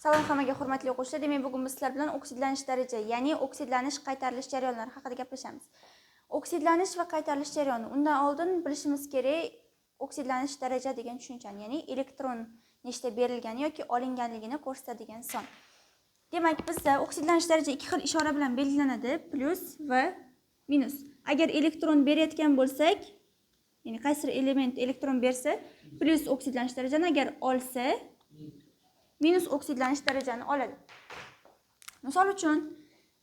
Salom hammaga hurmatli o'quvchilar. Demak, bugun biz sizlar bilan oksidlanish daraja, ya'ni oksidlanish, qaytarilish jarayonlari haqida gaplashamiz. Oksidlanish va qaytarilish jarayoni. Undan oldin bilishimiz kerak oksidlanish daraja degan tushunchani, ya'ni elektron nechta berilgani yoki olinganligini ko'rsatadigan son. Demak, bizda oksidlanish daraja ikki xil ishora bilan belgilanadi: plus va minus. Agar elektron berayotgan bo'lsak, ya'ni qaysi element elektron bersa, plus oksidlanish darajani, agar olsa, minus oksidlanish darajani oladi. Misol uchun,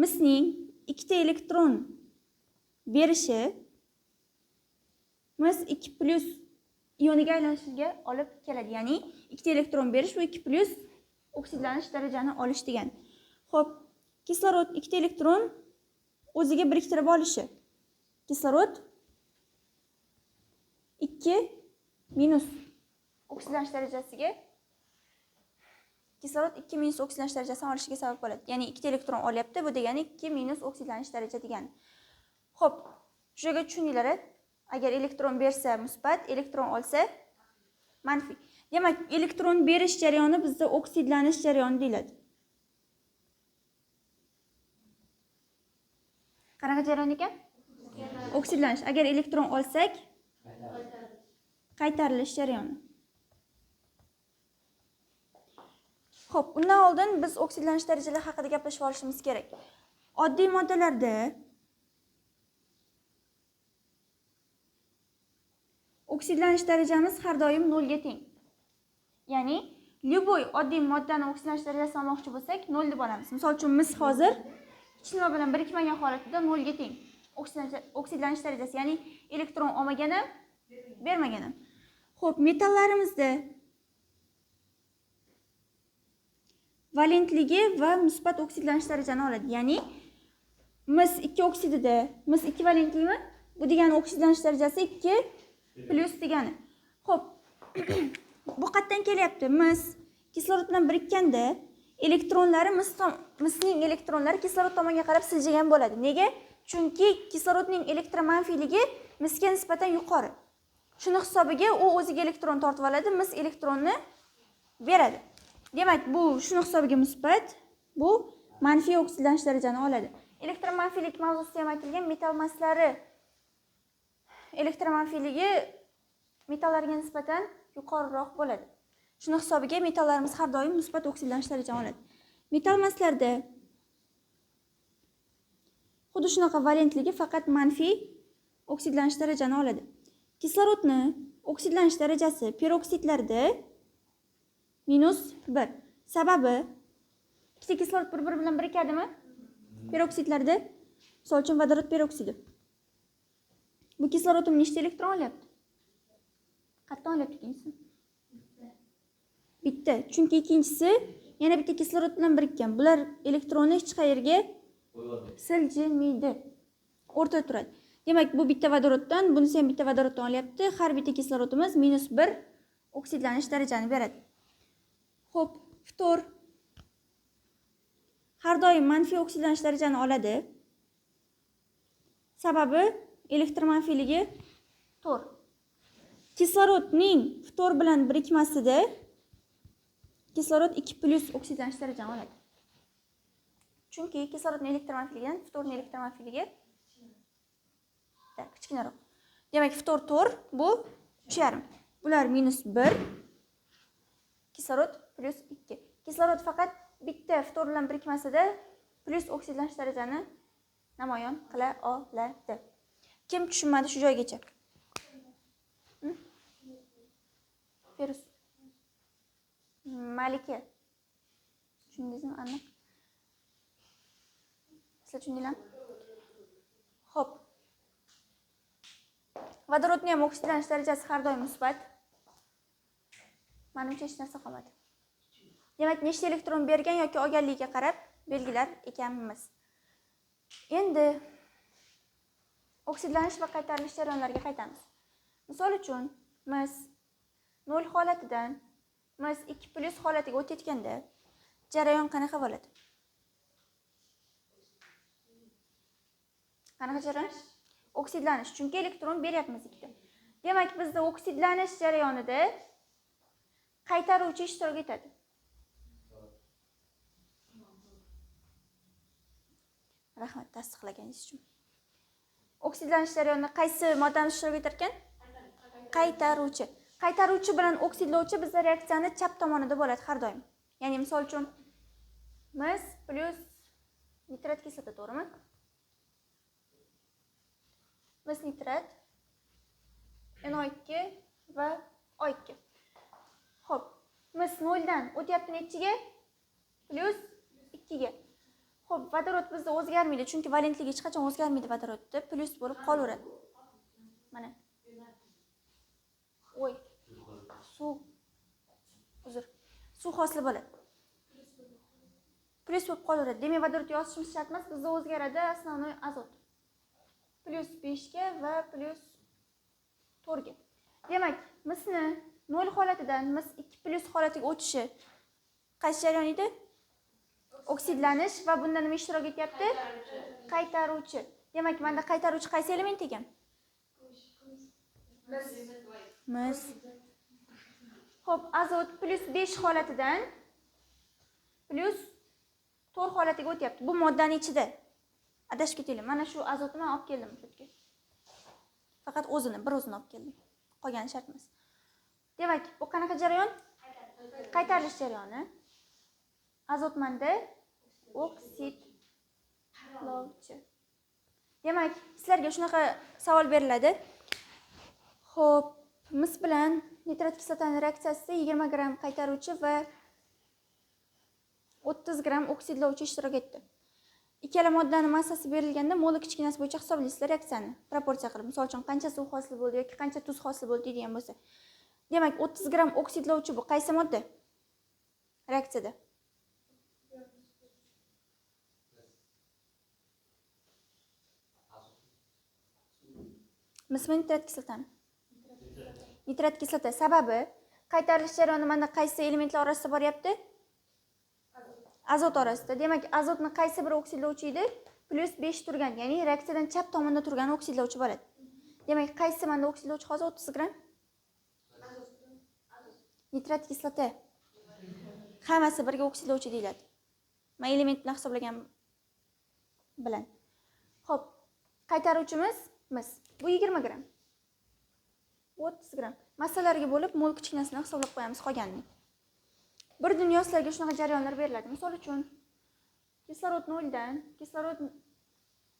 misning ikkita elektron berishi mis 2 plus ioniga aylanishiga olib keladi. Ya'ni ikkita elektron berish va 2 plus oksidlanish darajani olish degan. Xo'p, kislorod ikkita elektron o'ziga biriktirib olishi. Kislorod 2 minus oksidlanish darajasiga kislorod 2 minus oksidlanish darajasini olishiga sabab bo'ladi. Ya'ni ikkita elektron olyapti, bu degani 2 minus oksidlanish daraja degani. Xo'p, shu yerga tushundinglar. Agar elektron bersa musbat, elektron olsa manfiy. Demak, elektron berish jarayoni bizda oksidlanish jarayoni deyiladi. Qanaqa jarayon ekan? Oksidlanish. Agar elektron olsak, qaytarilish jarayoni. Xo'p, undan oldin biz oksidlanish darajalari haqida gaplashib olishimiz kerak. Oddiy moddalarda oksidlanish darajamiz har doim 0 ga teng. Ya'ni, любой oddiy moddani oksidlanish darajasini olmoqchi bo'lsak, 0 deb olamiz. Misol uchun, mis hozir hech nima bilan birikmagan holatida 0 ga teng. Oksidlanish darajasi, ya'ni elektron olmagan ham, bermagan ham. Xo'p, metallarimizda valentligi va musbat oksidlanish darajani oladi. Ya'ni mis 2 oksidida mis 2 valentligimi? Bu degani oksidlanish darajasi 2 plus degani. Xo'p, bu qayerdan kelyapti? Mis kislorod bilan birikkanda elektronlari misning elektronlari kislorod tomonga qarab siljigan bo'ladi. Nega? Chunki kislorodning elektromanfiyligi misga nisbatan yuqori. Shuni hisobiga u o'ziga elektron tortib oladi, mis elektronni beradi. Demak, bu shuni hisobiga musbat, bu manfiy oksidlanish darajani oladi. Elektromanfiylik mavzusida ham aytilgan, metall massalari elektromanfiyligi metallarga nisbatan yuqoriroq bo'ladi. Shuni hisobiga metallarimiz har doim musbat oksidlanish darajani oladi. Metall massalarda xuddi shunaqa valentligi faqat manfiy oksidlanish darajani oladi. Kislorodni oksidlanish darajasi peroksidlarda -1. Sababi ikkita kislorod bir-biri bilan birikadimi? Peroksidlarda, misol uchun vodorod peroksidi. Bu kislorodning nechta elektron olyapti? Qayerdan olyapti ikkinchisi? Bitta. Chunki ikkinchisi yana bitta kislorod bilan birikkan. Bular elektronni hech qayerga siljimaydi. O'rtada turadi. Demak, bu bitta vodoroddan, bunisi ham bitta vodoroddan olyapti. Har bitta kislorodimiz -1 oksidlanish darajani beradi. Xo'p, ftor har doim manfiy oksidlanish darajani oladi. Sababi elektromanfiyligi 4. Kislorodning ftor bilan birikmasida kislorod 2 plus oksidlanish darajani oladi. Chunki kislorodning elektromanfiyligidan ftorning elektromanfiyligi kichkinaroq. Demak, ftor 4 bu 3,5. Bular -1, kislorod plus 2. Kislorod faqat bitta ftor bilan birikmasida plus oksidlanish darajani namoyon qila oladi. Kim tushunmadi shu joygacha? Ferus. Malika. Tushundingizmi? Aniq. Sizlar tushundinglarmi? Xo'p. Vodorodning ham oksidlanish darajasi har doim musbat. Menimcha hech narsa qolmadi. Demak, nechta elektron bergan yoki olganligiga qarab belgilar ekanmiz. Endi oksidlanish va qaytarilish jarayonlariga qaytamiz. Misol uchun, mis 0 holatidan mis 2 plus holatiga o'tayotganda jarayon qanaqa bo'ladi? Qanaqa jarayon? Oksidlanish, chunki elektron beryapmiz ikkita. Demak, bizda oksidlanish jarayonida qaytaruvchi ishtirok etadi. Rahmat tasdiqlaganingiz uchun. Oksidlanish jarayonida qaysi moddamiz ishtirok etar ekan? Qaytaruvchi. Qaytaruvchi bilan oksidlovchi bizda reaksiyani chap tomonida bo'ladi har doim. Ya'ni misol uchun mis plus nitrat kislota, to'g'rimi? Mis nitrat NO2 va O2. Xo'p, mis 0 dan o'tyapti nechiga? Plus 2 ga. Xo'p, vodorod bizda o'zgarmaydi, chunki valentligi hech qachon o'zgarmaydi vodorodda, plus bo'lib qolaveradi. Mana. Voy. Suv. Uzr. Suv hosil bo'ladi. Plus bo'lib qolaveradi. Demak, vodorod yozishimiz shart emas, bizda o'zgaradi основной azot. Plus 5 ga va plus 4 ga. Demak, misni 0 holatidan mis 2 plus holatiga o'tishi qaysi jarayon edi? Oksidlanish va bunda nima ishtirok etyapti? Qaytaruvchi. Demak, menda qaytaruvchi qaysi element ekan? Mis. Xo'p, azot plus 5 holatidan plus 4 holatiga o'tyapti. Bu moddaning ichida. Adashib ketaylik. Mana shu azotni men olib keldim bu yerga. Faqat o'zini olib keldim. Qolgani shart emas. Demak, bu qanaqa jarayon? Qaytarilish jarayoni. Azot manda oksidlovchi. Demak, sizlarga shunaqa savol beriladi. Xo'p, mis bilan nitrat kislotaning reaksiyasida 20 gram qaytaruvchi va 30 gram oksidlovchi ishtirok etdi. Ikkala moddaning massasi berilganda molar kichkinasi bo'yicha hisoblaysizlar reaksiyani. Proporsiya qilib, misol uchun qancha suv hosil bo'ldi yoki qancha tuz hosil bo'ldi degan bo'lsa. Demak, 30 gram oksidlovchi bu qaysi modda? Reaksiyada. Mismi nitrat kislotami? Nitrat kislota sababi qaytarilish jarayoni mana qaysi elementlar orasida boryapti? Azot orasida. Demak, azotni qaysi bir oksidlovchi edi? Plus 5 turgan, ya'ni reaksiyadan chap tomonda turgan oksidlovchi bo'ladi. Demak, qaysi menda oksidlovchi hozir 30 gram? Nitrat kislota. Hammasi birga oksidlovchi deyiladi. Men element bilan hisoblagan bilan. Xo'p, qaytaruvchimiz mis. Bu 20 gram. 30 gram. Massalarga bo'lib mol kichkinasini hisoblab qo'yamiz qolganini. Bir dunyo sizlarga shunaqa jarayonlar beriladi. Misol uchun kislorod 0 dan kislorod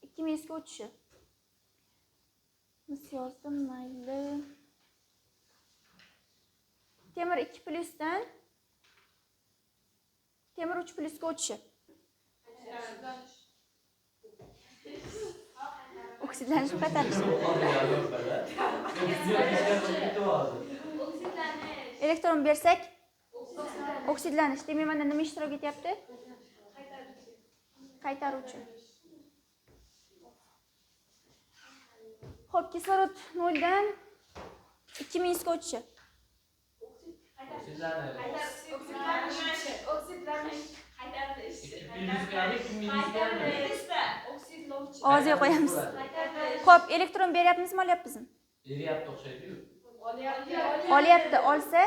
2 ga o'tishi. Mis yozdim, mayli. Temir 2 dan temir 3 ga o'tishi. Oksidlanish qaytarish. Elektron bersak oksidlanish. Demak, mana nima ishtirok etyapti? Qaytaruvchi. Xo'p, kislorod 0 dan 2 ga o'tishi. Og'ziga qo'yamiz. Xo'p, elektron beryapmizmi, olyapmizmi? Beryapti o'xshaydi-ku. Olyapti, olsa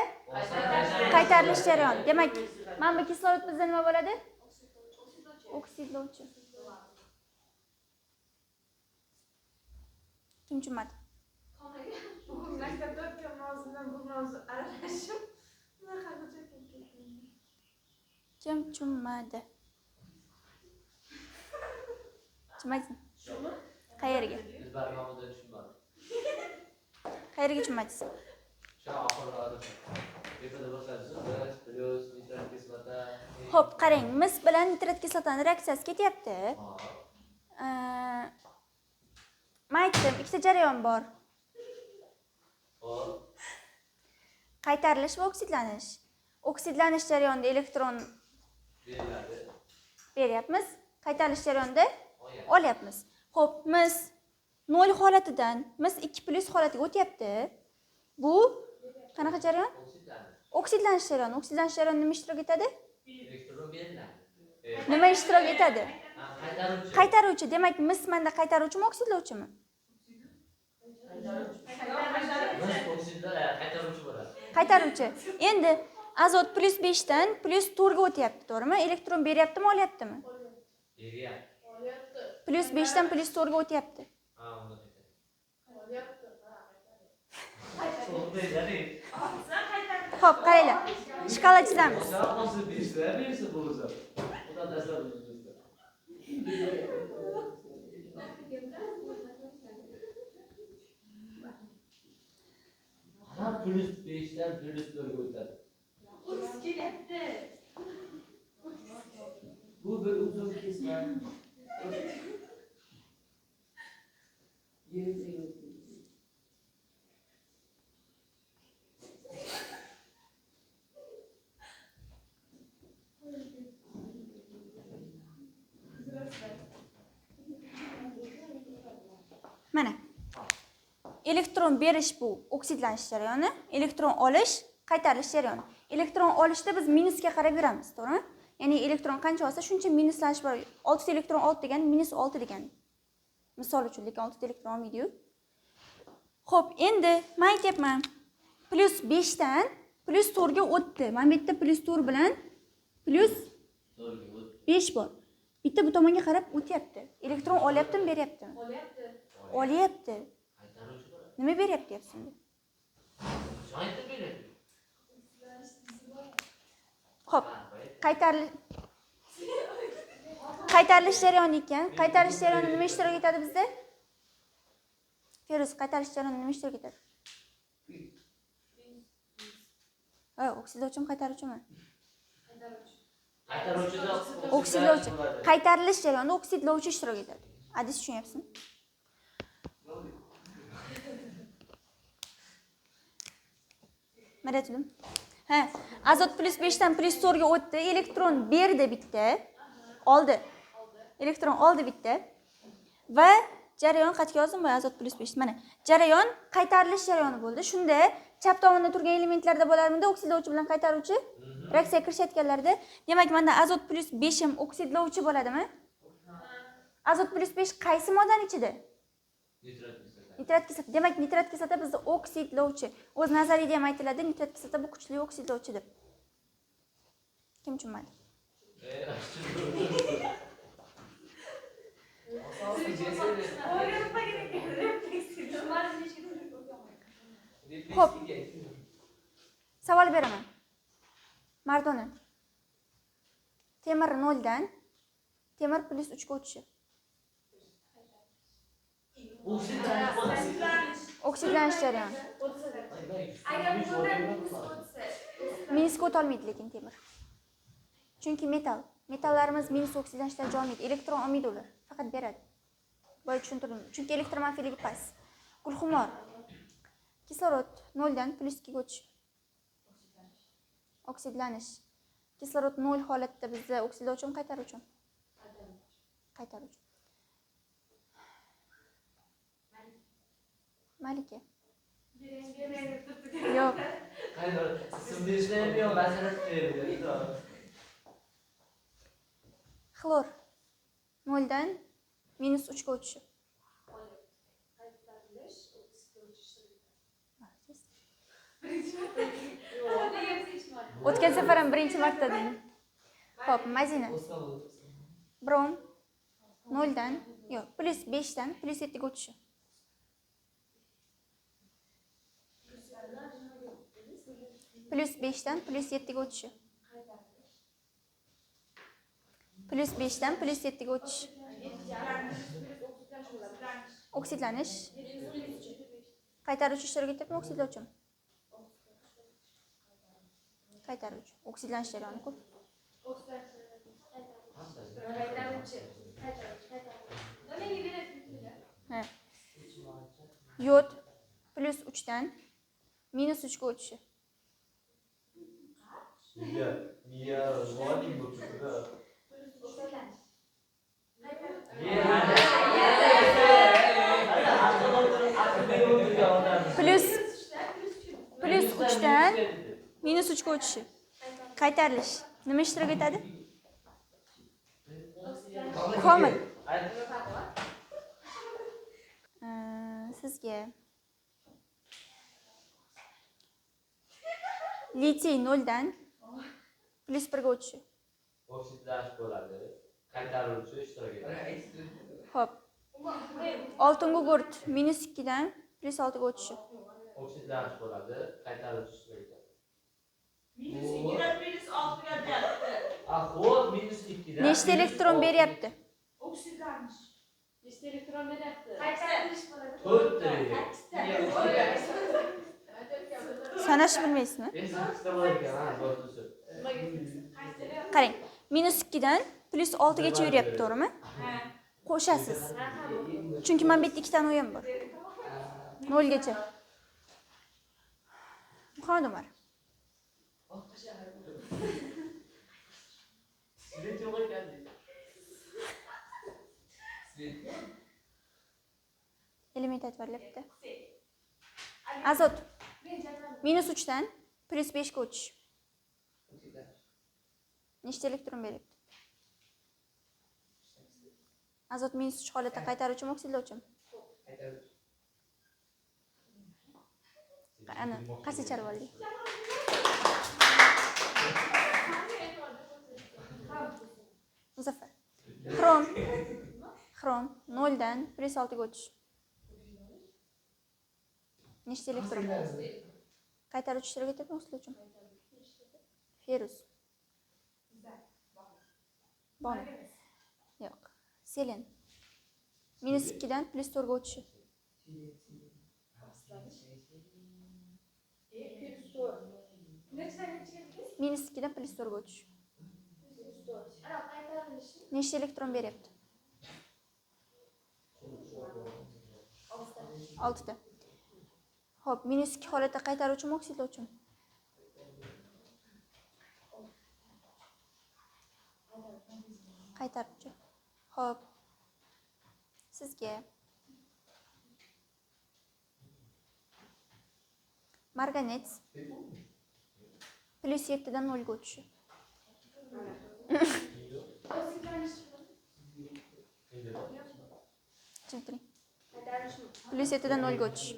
qaytarilish jarayoni. Demak, mana bu kislorod bizda nima bo'ladi? Oksidlovchi. Kim tushunmadi? Maktabda o'tgan mavzudan bu mavzu aralashib, bunaqa hujjatga ketdim. Kim tushunmadi? Tushunmadingizmi? Qayerga? Biz barnomada tushunmadik. Qayerga tushunmadingiz? Shu oxirlari. Tepada boshlaysiz. Plus nitrat kislota. Xo'p, qarang, mis bilan nitrat kislotaning reaksiyasi ketyapti. Men aytdim, ikkita jarayon bor. Xo'p. Qaytarilish va oksidlanish. Oksidlanish jarayonida elektron Beriladi. beryapmiz. Qaytarilish jarayonida olyapmiz. Xo'p, mis 0 holatidan mis 2+ holatiga o'tyapti. Bu qanaqa jarayon? Oksidlanish jarayoni. Oksidlanish jarayonida nima ishtirok etadi? Elektron beriladi. Nima ishtirok etadi? Qaytaruvchi. Qaytaruvchi. Demak, mis menda qaytaruvchimi, oksidlovchimi? Qaytaruvchi bo'ladi. Qaytaruvchi. Endi azot +5 dan +4 ga o'tyapti, to'g'rimi? Elektron beryaptimi, olyaptimi? Beryapti. Olyapti. Plus 5 dan plus 4 ga o'tyapti. Ha, uni qaytar. Olyapti. To'g'ri, Olsa qaytarib. Xo'p, qaranglar. Shkala chizamiz. Nasıl beşler birisi bulacak. O da dersler bulacak. Ha, plus 5'ten plus 4'e öter. Urs kelyapti. Bu bir uzun kesme. Mana. Elektron berish bu oksidlanish jarayoni, elektron olish qaytarilish jarayoni. Elektron olishda biz minusga qarab yuramiz, to'g'rimi? Ya'ni elektron qancha olsa, shuncha minuslanish bor. 6 ta elektron 6 degani minus 6 degani. Misol uchun, lekin 6 ta elektron olmaydi-yu. Xo'p, endi men aytyapman. Plus 5 dan plus 4 ga o'tdi. Mana bu yerda plus 4 bilan plus 5 bor. Bitta bu tomonga qarab o'tyapti. Elektron olyaptimi, beryaptimi? Olyapti. Olyapti. Qaytaruvchi bo'ladi. Nima beryapti endi? Qaytib beradi. Xo'p, qaytarilish jarayoni ekan. Qaytarilish jarayoni nima ishtirok etadi bizda? Feruz, qaytarish jarayoni nima ishtirok etadi? Oksidlovchimi, qaytaruvchimi? Qaytaruvchida Oksidlovchi. Qaytarilish jarayonida oksidlovchi ishtirok etadi. Adis tushunyapsizmi? Maradim. Ha, azot plus 5 dan plus 4 ga o'tdi, elektron berdi bitta, oldi. Elektron oldi bitta. Va jarayon qayerga yozdim? Bu azot plus 5. Mana, jarayon qaytarilish jarayoni bo'ldi. Shunda chap tomonda turgan elementlarda bo'larmidi oksidlovchi bilan qaytaruvchi? Reaksiyaga kirishayotganlarda, demak, menda azot plus 5 ham oksidlovchi bo'ladimi? Azot plus 5 qaysi moddaning ichida? Nitrat kislota. Demak, nitrat kislota bizda oksidlovchi. O'z nazariyada ham aytiladi, nitrat kislota bu kuchli oksidlovchi deb. Kim tushunmadi? Xo'p. Savol beraman. Mardona. Temir 0 dan temir plus 3 ga o'tishi. Oksidlanish jarayoni. Agar bunda minus o'tsa, Minusga o'tolmaydi lekin temir. Chunki metallarimiz minus oksidlanishdan joy olmaydi. Elektron olmaydi ular, faqat beradi. Boya tushuntirdim. Chunki elektromofilig'i past. Gulxumor. Kislorod 0 dan plus 2 ga o'tishi. Oksidlanish. Kislorod 0 holatda bizda oksidlovchimi, qaytaruvchimi? Qaytaruvchi. Malika. Yo'q. Siz ishlaymiyor, masalan, berdi. Xlor 0 dan minus 3 ga o'tishi. O'tgan safar ham birinchi marta dedim. Xo'p, Mazina. Brom 0 dan, yo'q, plus 5 dan plus 7 ga o'tishi. Plus 5 dan plus 7 ga o'tishi. Plus 5 dan plus 7 ga o'tishi. Oksidlanish. Qaytaruvchi ishtirok etibmi, oksidlovchimi? Qaytaruvchi. Oksidlanish jarayoni ko'p. qaytaruvchi. Nimaga beradi? Ha. Yod plus 3 dan minus 3 ga o'tishi. Miya voning bo'lsa. Plus 3 dan minus 3 ga o'tishi. Qaytarilish. Nima ishtirok etadi? Komil. Sizga litiy 0 dan plus 1 ga o'tishi. Oksidlanish bo'ladi. Qaytaruvchi ishtirok etadi. Xo'p. Oltin gugurt -2 dan +6 ga o'tishi. Oksidlanish bo'ladi, qaytarilish ishlaydi. -2dan -6ga deyapti. Xo'p, -2 dan Nechta elektron beryapti? Oksidlanish. Nechta elektron beryapti? Qaytarilish bo'ladi. 4 Sanashni bilmaysizmi? 8 bo'lar ekan, ha, to'g'risi. Qarang, -2 dan +6 gacha yuryapti, to'g'rimi? Ha. Qo'shasiz. Chunki men bu yerda 2 tani o'yin bor. 0 gacha. Muhammad Umar. Sizga yo'q ekan. Element aytib Azot -3 dan +5 ga o'tish. Nechta elektron beryapti? Azot -3 holatda qaytaruvchimi, oksidlovchimi? Ana, qaysi chalib oldik? Muzaffar. Xrom 0 dan +6 ga o'tish. Nechta elektron? Qaytaruvchi ishtirok etadimi, oksidlovchimi? Ferus. Bon. Yo'q. Selen. -2 dan +4 ga o'tishi. -2 dan +4 ga o'tish. Nechta elektron beryapti? 6 ta. Xo'p, -2 holatda qaytaruvchimi, oksidlovchimi? Qaytaruvchi. Xo'p. Sizga marganet +7 dan 0 ga o'tishi. Tushuntiring. +7 dan 0 ga o'tish.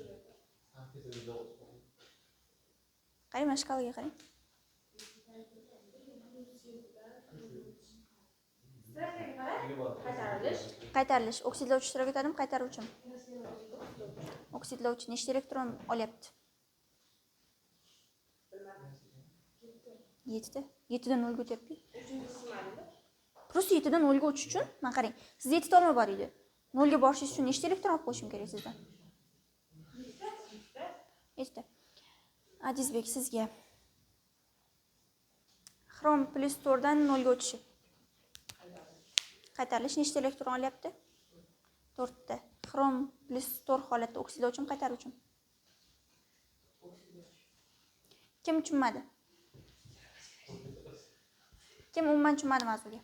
Qarang, mana shkalaga qarang. Qaytarilish. Oksidlovchi ishtirok etadimi, qaytaruvchimi? Oksidlovchi nechta elektron olyapti? 7 ta. 7 dan 0 ga o'tyapti. Просто 7 dan 0 ga o'tish uchun, mana qarang, siz 7 ta olma bor edi. 0 ga borishingiz uchun nechta elektron olib qo'yishim kerak sizdan? 7 ta. Adizbek, sizga xrom +4 dan 0 ga o'tishi. Qaytarilish nechta elektron olyapti? 4 ta. Xrom +4 holatda oksidlovchimi, qaytaruvchimi? Kim tushunmadi? Kim umuman tushunmadi mavzuga?